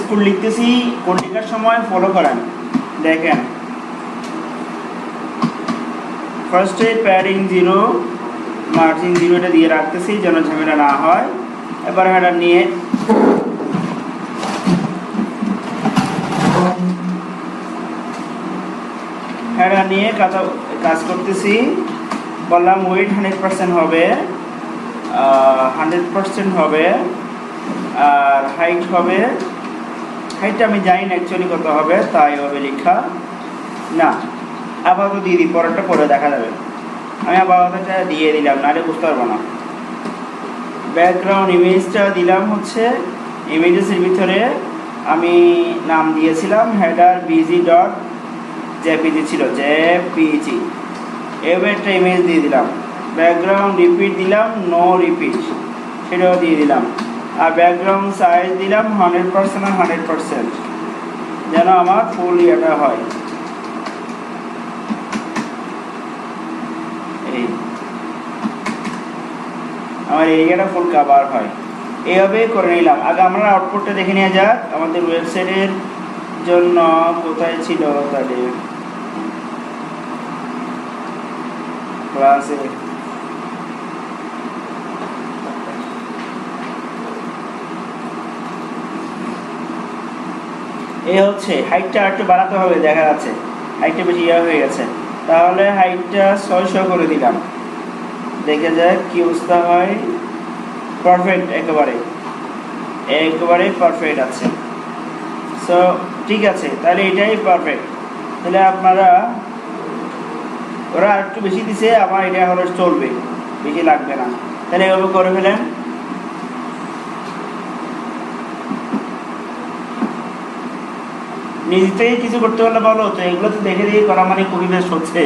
Code লিখতেছি, code লেখার সময় ফলো করেন। দেখেন ফার্স্টে প্যাডিং 0 মার্জিন 0 এটা দিয়ে রাখতেছি যেন ঝামেলা না হয়। এবার হেডার নিয়ে কাজ করতেছি। বললাম ওয়েট 100% হবে, 100% হবে। আর হাইট হবে, হাইটটা আমি জানি না অ্যাকচুয়ালি কত হবে, তাই হবে লেখা না। আপাতত দিয়ে দিই, পরেরটা পরে দেখা যাবে। আমি আপাততটা দিয়ে দিলাম, নাহলে বুঝতে পারবো না। ব্যাকগ্রাউন্ড ইমেজটা দিলাম হচ্ছে ইমেজেসের ভিতরে আমি নাম দিয়েছিলাম হেডার বিজি ডট জেপিজি ছিল, জেপিজি। এবার একটা ইমেজ দিয়ে দিলাম। ব্যাকগ্রাউন্ড রিপিট দিলাম, নো রিপিট সেটাও দিয়ে দিলাম। আর ব্যাকগ্রাউন্ড সাইজ দিলাম 100% আর 100% যেন আমার ফুল ইয়েটা হয়। এই আমার এরিয়াটা ফুল কভার হয়, এইভাবে করে নিলাম। আগে আমরা আউটপুটটা দেখে নেওয়া যাক আমাদের ওয়েবসাইটের জন্য কোথায় ছিল তাহলে ক্লাসে। এই হচ্ছে হাইটটা একটু বাড়াতে হবে, দেখা যাচ্ছে হাইটটা বেশি ইয়ে হয়ে গেছে। তাহলে হাইটটা 600 করে দিলাম, দেখে যাক কি অবস্থা হয়। পারফেক্ট, একেবারে পারফেক্ট আছে। সো ঠিক আছে, তাহলে এটাই পারফেক্ট। তাহলে আপনারা, ওরা আর একটু বেশি দিছে, আমার এটা হলে চলবে, বেশি লাগবে না। তাহলে এভাবে করে ফেলেন। নিজে থেকে কিছু করতে পারলে ভালো হতো, এগুলো তো দেখে দেখে করা মানে খুবই বেশ হচ্ছে।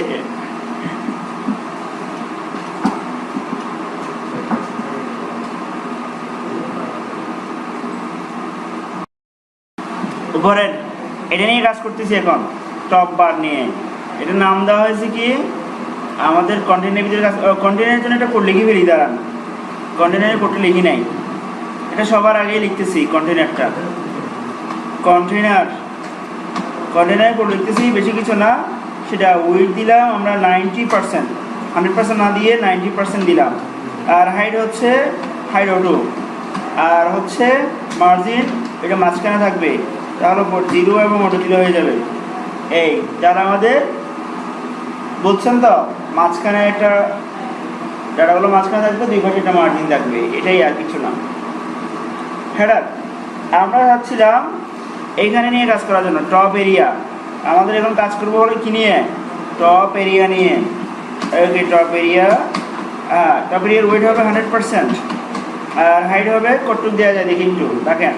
উপরের এটা নিয়ে কাজ করতেছি এখন, টপ বার নিয়ে। এটার নাম দেওয়া হয়েছে কি আমাদের কন্টেনারের ভিতরে কাজ। কন্টেনারের জন্য একটা কোড লিখে ফেলি, দাঁড়ান। কন্টেনারের কোডটা লিখি নাই, এটা সবার আগেই লিখতেছি। কন্টেনারটা কন্টেনারের কোড লিখতেছি, বেশি কিছু না। সেটা উইথ দিলাম আমরা 90%, 100% না দিয়ে 90% দিলাম। আর হাইট হচ্ছে হাইট অটো, আর হচ্ছে মার্জিন এটা মাঝখানে থাকবে, তাহলে 0 এবং অটো দিলে হয়ে যাবে। এই যারা আমাদের বলছেন তো মাঝখানে একটা ডাটাগুলো মাঝখানে থাকবে, 2 পাশে একটা মার্জিন থাকবে, এটাই আর কিছু না। হেডার আমরা ভাবছিলাম এইখানে নিয়ে কাজ করার জন্য টপ এরিয়া। আমাদের এখন কাজ করবো হলে কি নিয়ে, টপ এরিয়া নিয়ে। ওকে, টপ এরিয়ার ওয়েট হবে 100%। আর হাইট হবে কতটুকু দেওয়া যায় দেখি একটু, দেখেন।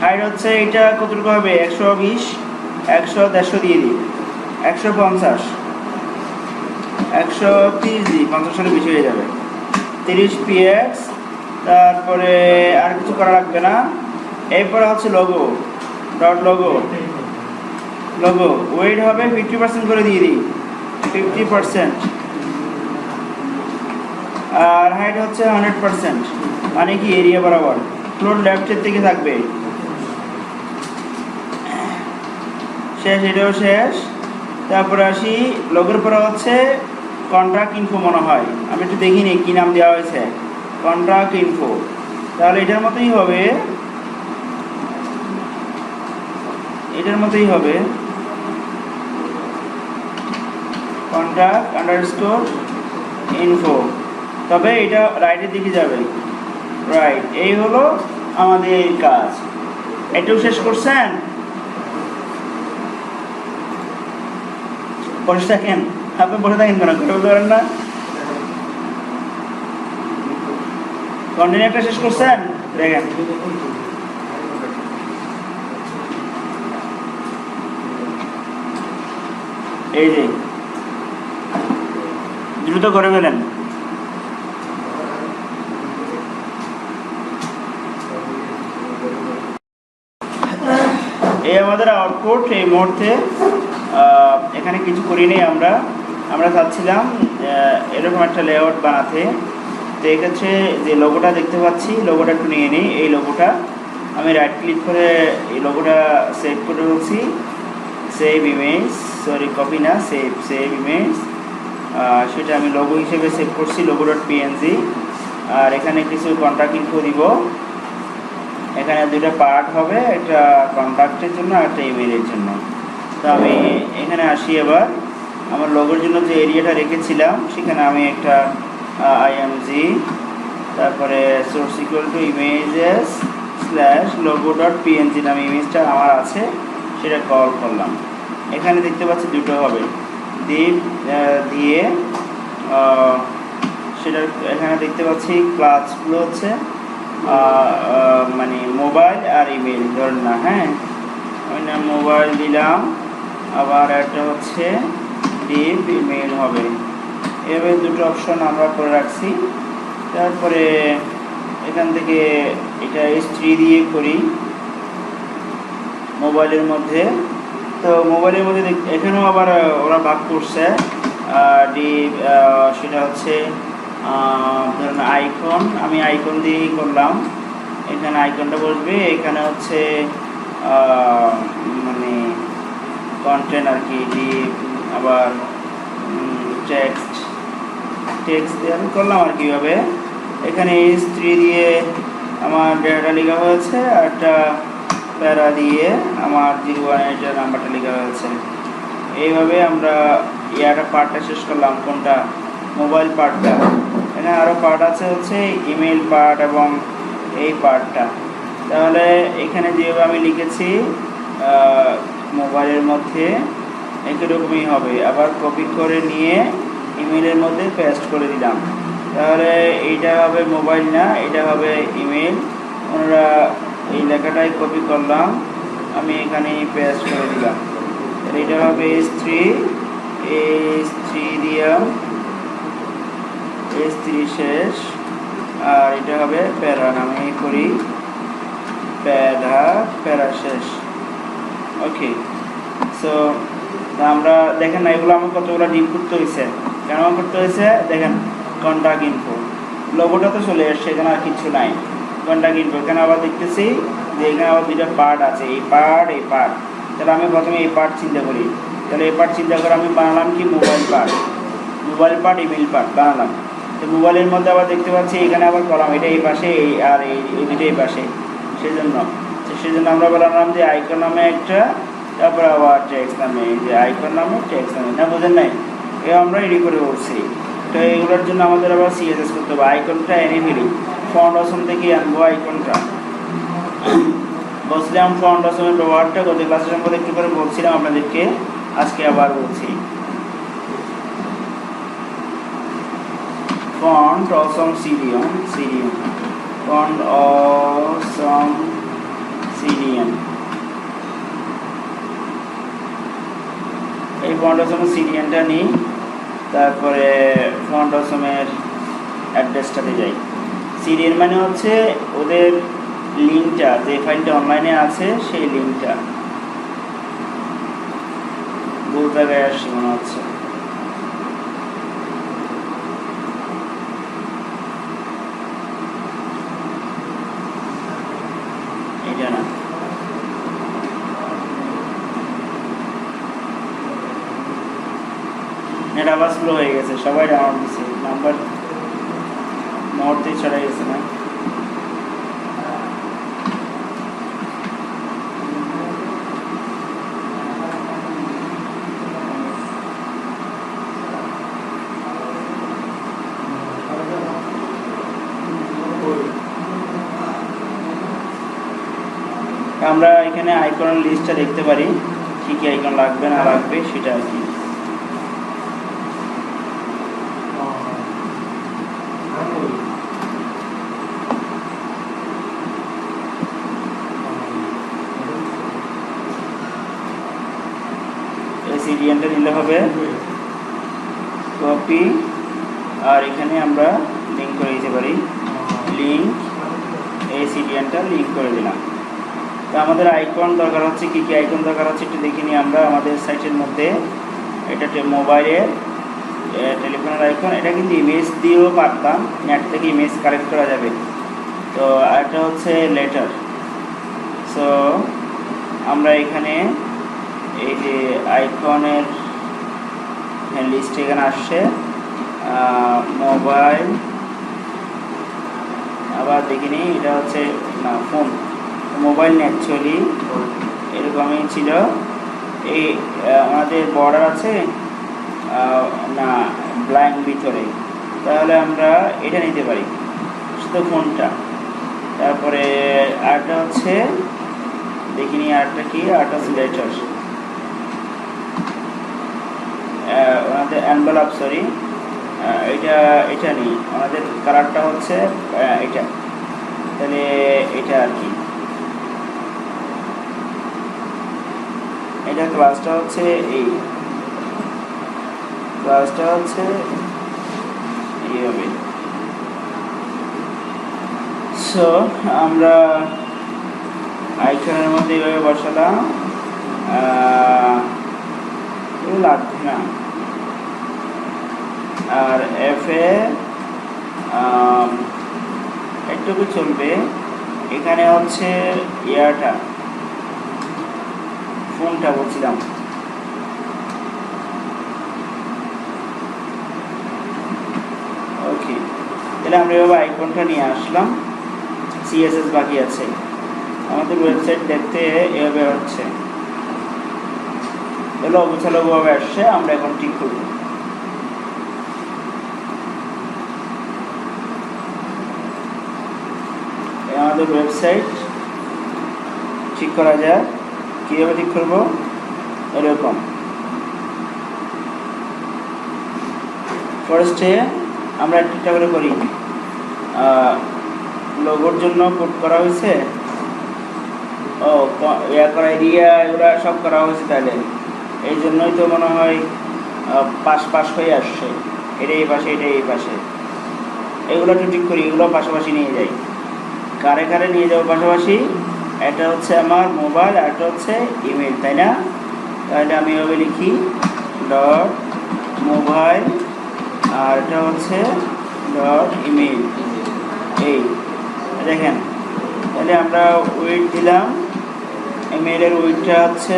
হাইট হচ্ছে এটা কতটুকু হবে, 120, 100, 150 দিয়ে দিই, 150, 130 দিই, 50 হলে বেশি হয়ে যাবে। 30 px। তারপরে আর কিছু করা লাগবে না। এরপরে হচ্ছে লোগো, ডট লোগো। ওয়েট হবে 50% করে দিয়ে দিই, 50%। আর হাইট হচ্ছে 100%, মানে কি এরিয়া বরাবর ফ্লোর লেফটের থেকে থাকবে। শেষ, এটাও শেষ। তারপরে আসি লোগোর পরে হচ্ছে কন্ট্রাক্ট ইনফো মনে হয়, আমি একটু দেখিনি কি নাম দেওয়া হয়েছে, কন্ট্রাক্ট ইনফো। তাহলে এটার মতোই হবে, কন্ট্রাক্ট আন্ডারস্কোর ইনফো। তবে এটা রাইটের দিকে যাবে, রাইট। এই হলো আমাদের কাজ। এটাও শেষ করছেন? বসে থাকেন, আপনি বসে থাকেন কেন, কথা বলতে পারেন না? কন্টেনারটা শেষ করছেন? দেখেন এই যে দ্রুত করে ফেলেন। এই আমাদের আউটপুট এই মুহূর্তে। এখানে কিছু করিনি আমরা চাচ্ছিলাম এরকম একটা লেআউট বানাতে। তো এক্ষেত্রে যে লোগোটা দেখতে পাচ্ছি, লোগোটা একটু নিয়ে নিই। এই লোগোটা আমি রাইট ক্লিক করে এই লোগোটা সেভ করে বলছি, সেভ ইমেজ, সরি কপি না, সেভ ইমেজ। সেটা আমি লোগো হিসেবে সেভ করছি, logo.png। আর এখানে কিছু কন্ট্যাক্ট ইনফো দিব। এখানে দুটো পার্ট হবে, একটা কন্ট্যাক্টের জন্য আর একটা ইমেইলের জন্য। তো আমি এখানে আসি, এবার আমার লোগোর জন্য যে এরিয়াটা রেখেছিলাম সেখানে আমি একটা img, তারপরে source equal to images slash logo.png নামে ইমেজটা আমার আছে, সেটা কল করলাম। এখানে দেখতে পাচ্ছি দুটো হবে, দিয়ে সেটা এখানে দেখতে পাচ্ছি ক্লাসগুলো হচ্ছে মানে মোবাইল আর ইমেল, ধরেন না, হ্যাঁ আমি না মোবাইল দিলাম, আবার একটা হচ্ছে ডিপ ইমেল হবে। এভাবে দুটো অপশন আমরা করে রাখছি। তারপরে এখান থেকে এটা S3 দিয়ে করি মোবাইলের মধ্যে। তো মোবাইলের মধ্যে এখানেও আবার ওরা ভাগ করছে ডিপ, সেটা হচ্ছে ধরুন আইকন, আমি আইকন দিয়েই করলাম। এখানে আইকনটা বসবে, এখানে হচ্ছে মানে কন্টেন্ট আর কি, ডিপ, আবার টেক্সট দিয়ে আমি করলাম আর কীভাবে। এখানে S3 দিয়ে আমার ডেটা লেখা হয়েছে, আর একটা প্যারা দিয়ে আমার 018 নাম্বারটা লেখা হয়েছে। এইভাবে আমরা ইয়াটা পার্টটা শেষ করলাম, কোনটা মোবাইল পার্টটা। এখানে আরও পার্ট আছে হচ্ছে ইমেল পার্ট এবং এই পার্টটা। তাহলে এখানে যেভাবে আমি লিখেছি মোবাইলের মধ্যে একই রকমই হবে, আবার কপি করে নিয়ে ইমেলের মধ্যে পেস্ট করে দিলাম। তাহলে এইটা হবে মোবাইল না, এটা হবে ইমেল। ওনারা এই লেখাটাই কপি করলাম, আমি এখানে পেস্ট করে দিলাম। এটা হবে S3 দিলাম, S3 শেষ। আর এটা হবে প্যারা, আমি করি প্যারা শেষ। ওকে, সো আমরা দেখেন না, এগুলো আমার কতগুলো ডিপ করতে হয়েছে, কেন করতে হয়েছে দেখেন। কন্ট্যাক্ট ইনফো, লোগোটা তো চলে এসছে, এখানে আর কিছু নাই। কন্ট্যাক্ট ইনফো, এখানে আবার দেখতেছি যে এখানে আবার দুটো পার্ট আছে, এই পার্ট। তাহলে আমি প্রথমে এই পার্ট চিন্তা করি। তাহলে এই পার্ট চিন্তা করে আমি বানালাম কি মোবাইল পার্ট, ইমেল পার্ট বানালাম। তো মোবাইলের মধ্যে আবার দেখতে পাচ্ছি এখানে আবার কলাম, এটা এই পাশে, আর এই দুটো এই পাশে। সেজন্য আমরা বললাম যে আইকন নামে একটা, তারপরে আবার টেক্সট নামে, এই যে আইকন নামে টেক্সট নামে, না বোঝেন নাই? আমরা রেডি করে বলছি। তো এগুলোর জন্য আমাদের আবার CSS করতে হবে। আইকনটা এনে ফেলি, ফন্ট অপশন থেকে আনবো আইকনটা। বলছিলাম ফন্ট অপশনের ব্যবহারটা গত ক্লাসের মধ্যে একটু করে বলছিলাম আপনাদেরকে, আজকে আবার বলছি। Font awesome Syrian, font awesome Syrian, এই ফন্ট অসম সিরিয়ানটা নিই। তারপরে ফন্ট অসমের অ্যাড্রেসটাতে যাই। সিরিয়ান মানে হচ্ছে ওদের লিঙ্কটা, যে ফাইলটা অনলাইনে আছে সেই লিঙ্কটা। ভুল জায়গায় আসছি মনে হচ্ছে। এটা না, নেট আবার স্লো হয়ে গেছে, সবাই ডাউনলোড দিচ্ছে, নাম্বার মুহূর্তেই ছড়াই গেছে না। আমরা এখানে আইকনের লিস্টটা দেখতে পারি, কী কী আইকন লাগবে না লাগবে সেটা আর কি। সিরিয়ালটা নিলে হবে কপি, আর এখানে আমরা লিঙ্ক করে দিতে পারি, লিঙ্ক, এই সিরিয়ালটা লিঙ্ক করে দিলাম। তো আমাদের আইকন দরকার হচ্ছে, কী কী আইকন দরকার হচ্ছে একটু দেখে নিই আমরা আমাদের সাইটের মধ্যে। এটা মোবাইলের টেলিফোনের আইকন, এটা কিন্তু ইমেজ দিয়েও পারতাম, নেট থেকে ইমেজ কালেক্ট করা যাবে। তো আরেকটা হচ্ছে লেটার, সো আমরা এখানে এই যে আইকনের লিস্ট এখানে আসছে, মোবাইল, আবার দেখিনি এটা হচ্ছে না ফোন, মোবাইল অ্যাকচুয়ালি এরকমই ছিল। এই আমাদের বর্ডার আছে না ব্ল্যাঙ্ক ভিতরে, তাহলে আমরা এটা নিতে পারি শুধু ফোনটা। তারপরে আরটা হচ্ছে দেখিনি, আরটা কি, আরটা হচ্ছে লেটার, ওনাদের অ্যানভেলপ, সরি এটা নেই, আমাদের কালারটা হচ্ছে এটা, তাহলে এটা আর কি, এটা ক্লাসটা হচ্ছে এই ক্লাসটা হচ্ছে এইভাবে। সো আমরা আইকনের মধ্যে এইভাবে বসালাম, লাগবে না। আর এফে একটুকু চলবে, এখানে হচ্ছে ইয়াটা ফোনটা বলছিলাম, ওকে। তাহলে আমরা এভাবে আইকনটা নিয়ে আসলাম, সিএসএস বাকি আছে। আমাদের ওয়েবসাইট দেখতে এভাবে হচ্ছে, এগুলো অবছালোভাবে আসছে, আমরা এখন ঠিক করব। আমাদের ওয়েবসাইট ঠিক করা যায়, কীভাবে ঠিক করবো, এরকম ফার্স্টে আমরা একটা করে করি, লোগোর জন্য কোড করা হয়েছে, ও ইয়া করা এরিয়া এগুলো সব করা হয়েছে, তাহলে এই জন্যই তো মনে হয় পাশ হয়ে আসছে, এটা এই পাশে এটা এই পাশে, এগুলো একটু ঠিক করি, এগুলো পাশাপাশি নিয়ে যাই, কারে কারে নিয়ে যাবো পাশাপাশি, এটা হচ্ছে আমার মোবাইল আর এটা হচ্ছে ইমেল, তাই না? তাহলে আমি এভাবে লিখি ডট মোবাইল আর এটা হচ্ছে ডট ইমেল, এই দেখেন। তাহলে আমরা ওয়েট দিলাম, ইমেলের ওয়েটটা হচ্ছে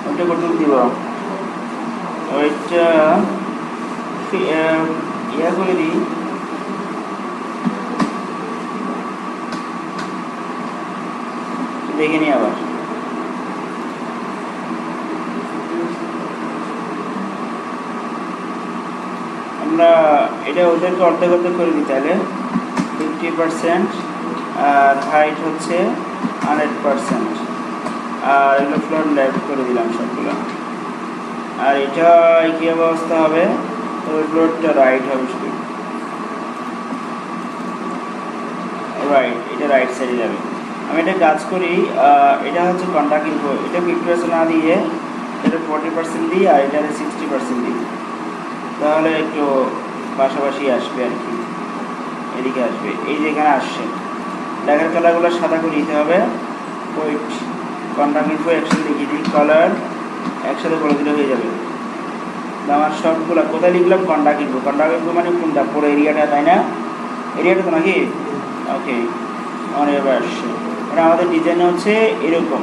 ওটা কত দিব, ওয়েটটা ইয়া করে দিই, দেখে নিই আবার। আমরা এটা ওদেরকে অর্ধেক করে দিই, তাহলে 50%, আর হাইট হচ্ছে 100%, আর এগুলো ফ্লোর লেফট করে দিলাম সবগুলো। আর এটা কি অবস্থা হবে, তবে ফ্লোরটা রাইট হবে শুধু, রাইট, এটা রাইট সাইডে যাবে। আমি এটা কাজ করি, এটা হচ্ছে কন্টাক্ট ইনফো, এটা 50% না দিয়ে এটা 40% দিই, আর এটা 60% দিই, তাহলে একটু পাশাপাশি আসবে আর কি, এদিকে আসবে, এই যে এখানে আসছে। লেখার কালারগুলো সাদা করে দিতে হবে, ওয়েট কন্টাক্ট ইনফো একসাথে লিখে দিই, কালার একসাথে করে দিলে হয়ে যাবে। আমার সবগুলো কোথায় লিখলাম, কন্টাক্ট ইনফো মানে কোনটা, পুরো এরিয়াটা, তাই না? এরিয়াটা তো নাকি, ওকে। আমার এবার আসছে, এটা আমাদের ডিজাইন হচ্ছে এরকম,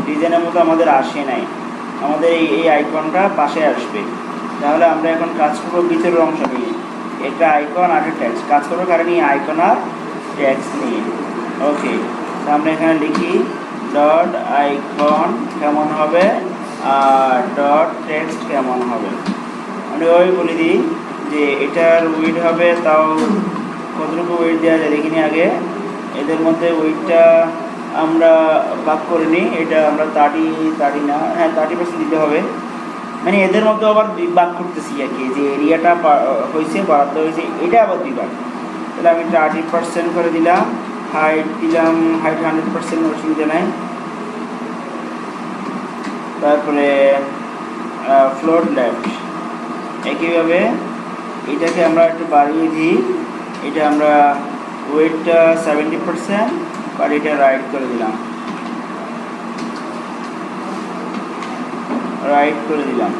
ডিজাইনের মতো আমাদের আসে নাই, আমাদের এই আইকনটা পাশে আসবে। তাহলে আমরা এখন কাজ করবো ভিতরের অংশ নিয়ে, এটা আইকন আর ট্যাক্স, কাজ করবো কারণ এই আইকন আর ট্যাক্স নিয়ে, ওকে। তো আমরা এখানে লিখি ডট আইকন কেমন হবে আর ডট টেক্সট কেমন হবে, আমি ওই বলে দিই যে এটার উইড হবে, তাও কতটুকু ওয়েট দেওয়া যায় দেখিনি আগে। এদের মধ্যে ওয়েটটা আমরা ভাগ করে নিই, এটা আমরা 30 না, হ্যাঁ 30% দিতে হবে, মানে এদের মধ্যে আবার দুই ভাগ করতেছি আর কি, যে এরিয়াটা হয়েছে বরাদ্দ হয়েছে এটা আবার দুই ভাগ। তাহলে আমি 30% করে দিলাম, হাইট দিলাম, হাইট 100%, অসুবিধা নাই। তারপরে ফ্লোর লেফট একইভাবে এটাকে আমরা একটু বাড়িয়ে দিই, এটা আমরা ওয়েটটা 70%, বাট এটা রাইট করে দিলাম, রাইট করে দিলাম।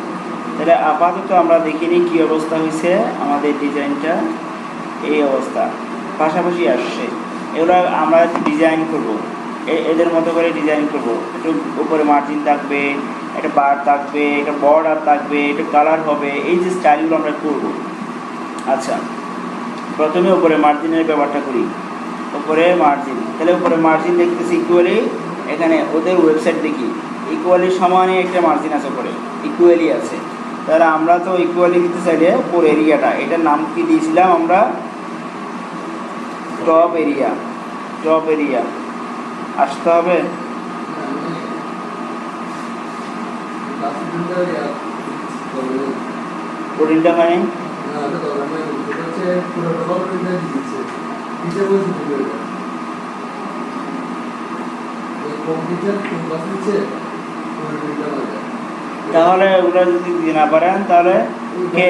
তাহলে আপাতত আমরা দেখিনি কি অবস্থা হয়েছে আমাদের ডিজাইনটা, এই অবস্থা। পাশাপাশি আসছে। এগুলো আমরা একটু ডিজাইন করব, এদের মতো করে ডিজাইন করব। একটু উপরে মার্জিন থাকবে, একটা বার থাকবে, একটা বর্ডার থাকবে, একটা কালার হবে, এই যে স্টাইলগুলো আমরা করব। আচ্ছা, প্রথমে উপরে মার্জিনের ব্যাপারটা করি। উপরে মার্জিন, তাহলে উপরে মার্জিন দেখতেছি ইকুয়ালি, এখানে ওদের ওয়েবসাইট দেখি ইকুয়ালি সমানে একটা মার্জিন আছে, উপরে ইকুয়ালি আছে। তাহলে আমরা তো ইকুয়ালি দিতে চাইলে পুরো এরিয়াটা, এটার নাম কি দিয়েছিলাম আমরা? Top area. টপ এরিয়া আসতে হবে। কোডিংটা মানে তাহলে ওগুলো যদি দিতে না পারেন তাহলে কে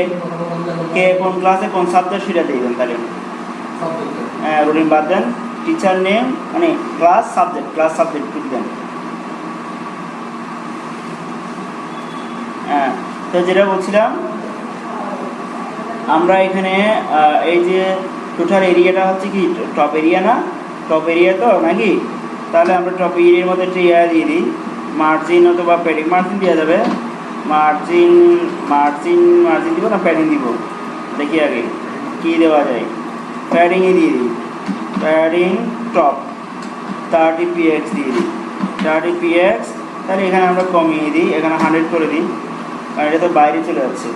কে কোন ক্লাসে কোন সাবজেক্ট সেটা দিয়ে দেন। তাহলে হ্যাঁ, রুটিন বাদ দেন, টিচার নেম মানে ক্লাস সাবজেক্ট ঠিক দেন। হ্যাঁ, তো যেটা বলছিলাম, আমরা এখানে এই যে টোটাল এরিয়াটা হচ্ছে কি টপ এরিয়া না? টপ এরিয়া তো নাকি? তাহলে আমরা টপ এরিয়ার মধ্যে একটা ইয়া দিয়ে দিই, মার্জিন অথবা প্যাডিং। মার্জিন দেওয়া যাবে, মার্জিন দিব না প্যাডিং দিব? দেখি আগে কি দেওয়া যায়। প্যাডিংয়ে দিয়ে দিই, প্যাডিং টপ 30 px দিয়ে দিই, 30 px। তাহলে এখানে আমরা কমিয়ে দিই, এখানে 100 করে দিই, কারণ এটা তো বাইরে চলে যাচ্ছে।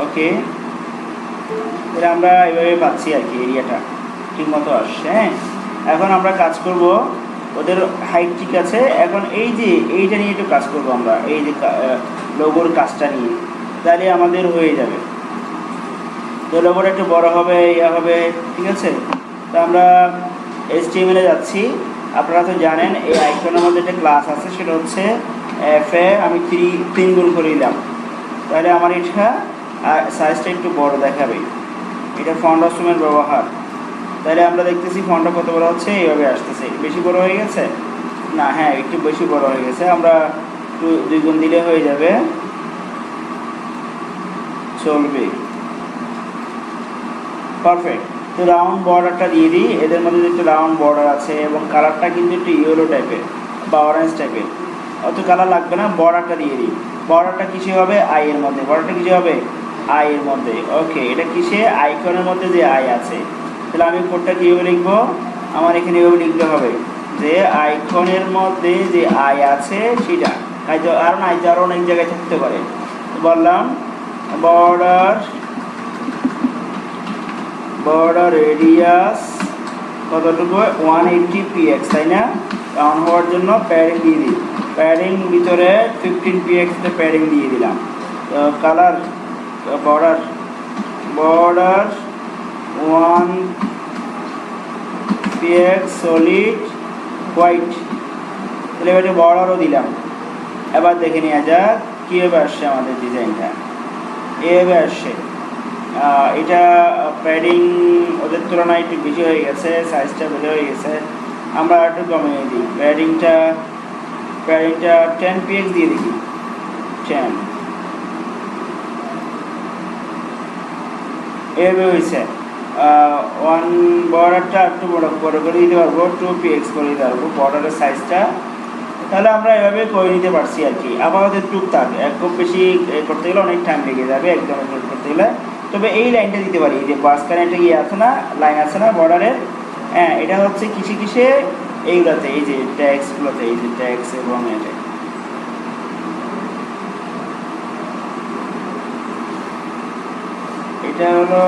ওকে, তাহলে আমরা এভাবে পাচ্ছি আর কি, এরিয়াটা ঠিক মতো আসছে। হ্যাঁ, এখন আমরা কাজ করব, ওদের হাইট ঠিক আছে। এখন এই যে এইটা নিয়ে একটু কাজ করব আমরা, এই যে লোগোর কাজটা নিয়ে, তাহলে আমাদের হয়ে যাবে। তো লোগোটা একটু বড় হবে, ইয়া হবে, ঠিক আছে। তো আমরা HTML-এ যাচ্ছি। আপনারা তো জানেন এই আইকনের মধ্যে একটা ক্লাস আছে, সেটা হচ্ছে FA। আমি 3 গুণ করে দিলাম, তাহলে আমার এটা সাইজটা একটু বড় দেখাবে। এটা ফন্ট অপশনের ব্যবহার। তাহলে আমরা দেখতেছি ফন্টটা কত বড় হচ্ছে, এইভাবে আসতেছে। বেশি বড় হয়ে গেছে না? হ্যাঁ, একটু বেশি বড় হয়ে গেছে। আমরা একটু 2 গুণ দিলে হয়ে যাবে, চলবে, পারফেক্ট। তো রাউন্ড বর্ডারটা দিয়ে দিই, এদের মধ্যে একটু রাউন্ড বর্ডার আছে এবং কালারটা কিন্তু একটু ইয়েলো টাইপের বা অরেঞ্জ টাইপের, অত কালার লাগবে না। বর্ডারটা দিয়ে দিই, বর্ডারটা কিসে হবে? আই এর মধ্যে। বর্ডারটা কিসে হবে? আই এর মধ্যে। ওকে, এটা কিসে? আইকনের মধ্যে যে আই আছে। তাহলে আমি কোডটা কীভাবে লিখবো? আমার এখানে এভাবে লিখতে হবে যে আইকনের মধ্যে যে আই আছে সেটা, আর না, আরও অনেক জায়গায় থাকতে পারে। বললাম বর্ডার রেডিয়াস কতটুকু? 180 px, তাই না? রাউন্ড হওয়ার জন্য প্যাডিং দিয়ে দিই, প্যাডিং ভিতরে 15 px প্যাডিং দিয়ে দিলাম। তো colour border 1 px solid white. তাহলে এবার বর্ডারও দিলাম। এবার দেখে নেওয়া যাক কীভাবে আসছে আমাদের ডিজাইনটা। এভাবে আসছে। এটা প্যাডিং ওদের তুলনায় একটু বেশি হয়ে গেছে, সাইজটা বেশি হয়ে গেছে। আমরা একটু কমিয়ে দিই, প্যাডিংটা 10 px দিয়ে দেখি, 10। এভাবে হয়েছে। 1 বর্ডারটা একটু বড় করে দিতে পারবো, 2 px করে দিতে পারবো বর্ডারের সাইজটা। তাহলে আমরা এভাবে করে নিতে পারছি আর কি। আপাতত টুকটাক, খুব বেশি করতে গেলে অনেক টাইম লেগে যাবে একদম করতে গেলে। তবে এই লাইনটা দিতে পারি, যে মাঝখানে একটা ইয়ে আছে না, লাইন আছে না বর্ডারের। হ্যাঁ, এটা হচ্ছে কিসে এইগুলোতে, এই যে ট্যাক্সগুলোতে, এই যে ট্যাক্স এবং এটা হলো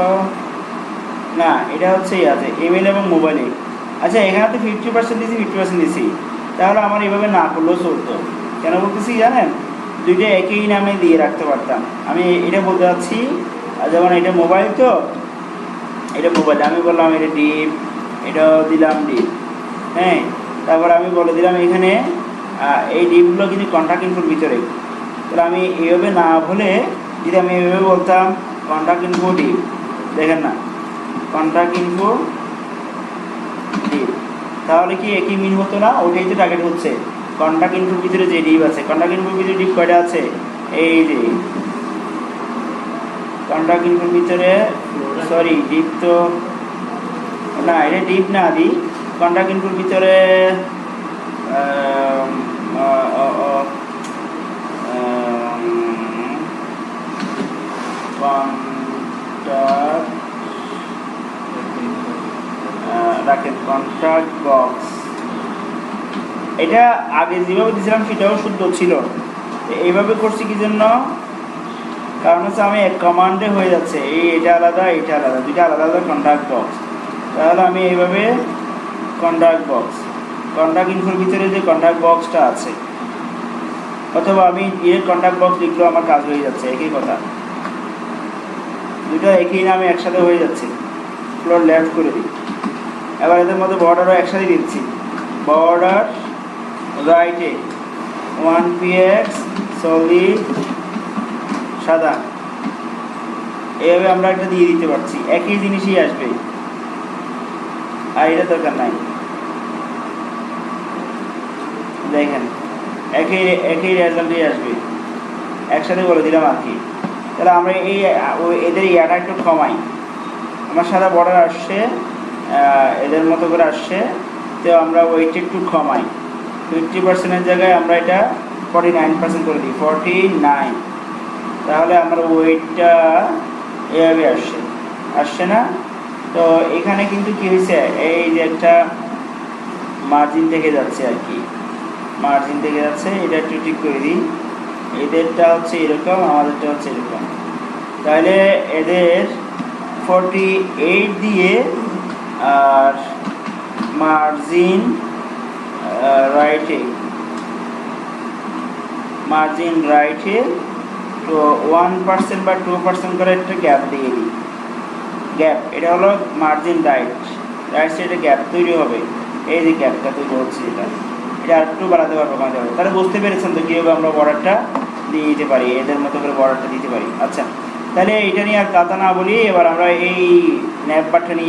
না, এটা হচ্ছে আছে ইমেল এবং মোবাইলে। আচ্ছা, এখানে তো 50% দিয়েছি, 50% দিয়েছি। তাহলে আমার এইভাবে না করলেও চলতো। কেন বলতেছি জানেন? দুইটা একই নামে দিয়ে রাখতে পারতাম। আমি এটা বলতে চাচ্ছি, যেমন এটা মোবাইল, তো এটা মোবাইল, আমি বললাম এটা ডিপ, এটাও দিলাম ডিপ। হ্যাঁ, তারপর আমি বলে দিলাম এখানে এই ডিপগুলো কিন্তু কন্ট্যাক্ট ইনফোর ভিতরে। তাহলে আমি এইভাবে না বলে যদি আমি এইভাবে বলতাম কন্ট্যাক্ট ইনফো ডিপ, দেখেন না, কন্ট্যাক্ট ইনফো ডিপ, তাহলে কি একই মিন হতো না? ওটাই তো টার্গেট হচ্ছে। কন্ট্যাক্ট ইনফোর ভিতরে যে ডিপ আছে, কন্ট্যাক্ট ইনফোর ভিতরে ডিপ কয়টা আছে? এই যে কন্ট্যাক্ট ইনফোর ভিতরে, সরি ডিপ তো না, এটা ডিপ না দিই। কন্ট্রাক্ট ইনফোর ভিতরে রাখেন কন্ট্রাক্ট বক্স। এটা আগে যেভাবে দিয়েছিলাম সেটাও শুদ্ধ ছিল, এইভাবে করছি কি জন্য, কারণ হচ্ছে আমি এক কমান্ডে হয়ে যাচ্ছে, এটা আলাদা এটা আলাদা, দুইটা আলাদা আলাদা কন্ট্রাক্ট বক্স। তাহলে আমি এইভাবে কন্ট্রাক্ট বক্স, কন্ট্রাক্ট ইনফোর ভিতরে যে কন্ট্রাক্ট বক্সটা আছে, অথবা আমি কন্ট্রাক্ট বক্স লিখলেও আমার কাজ হয়ে যাচ্ছে, একই কথা, দুটো একই নামে একসাথে হয়ে যাচ্ছে। ফ্লোর লেফট করে দিই। এবার এদের মধ্যে বর্ডারও একসাথে দিচ্ছি। বর্ডার রাইটে 1px সলিড সাদা, এইভাবে আমরা একটা দিয়ে দিতে পারছি, একই জিনিসই আসবে, আর এটা দরকার নাই। দেখেন একই একই রেজাল্টই আসবে, একসাথে বলে দিলাম আর কি। তাহলে আমরা এদের ইয়াটা একটু কমাই। আমার সাদা বর্ডার আসছে, এদের মতো করে আসছে, তো আমরা ওয়েট একটু কমাই। 50%-এর জায়গায় আমরা এটা 49% করে দিই, 49। তাহলে আমরা ওয়েটটা এভাবে আসছে না? তো এখানে কিন্তু কী হয়েছে, এই যে একটা মার্জিন থেকে যাচ্ছে আর কি, মার্জিন থেকে যাচ্ছে, এটা একটু ঠিক করে দিই। এদেরটা হচ্ছে এরকম, আমাদেরটা হচ্ছে এরকম। তাহলে এদের 48 দিয়ে, আর মার্জিন রাইটে তো 1% বা 2% করে একটা গ্যাপ দিয়ে দিই। গ্যাপ এটা হলো মার্জিন রাইট সাইডে গ্যাপ তৈরি হবে, এই যে গ্যাপটা তৈরি হচ্ছে, এটা আর একটু বাড়াতে পারবো, কমাতে পারবো। তাহলে বুঝতে পেরেছেন তো কীভাবে আমরা বর্ডারটা দিয়ে দিতে পারি, এদের মতো করে বর্ডারটা দিতে পারি। আচ্ছা, তাহলে এটা নিয়ে আর কথা না বলি, এবার আমরা এই ন্যাপ বারটা নিয়ে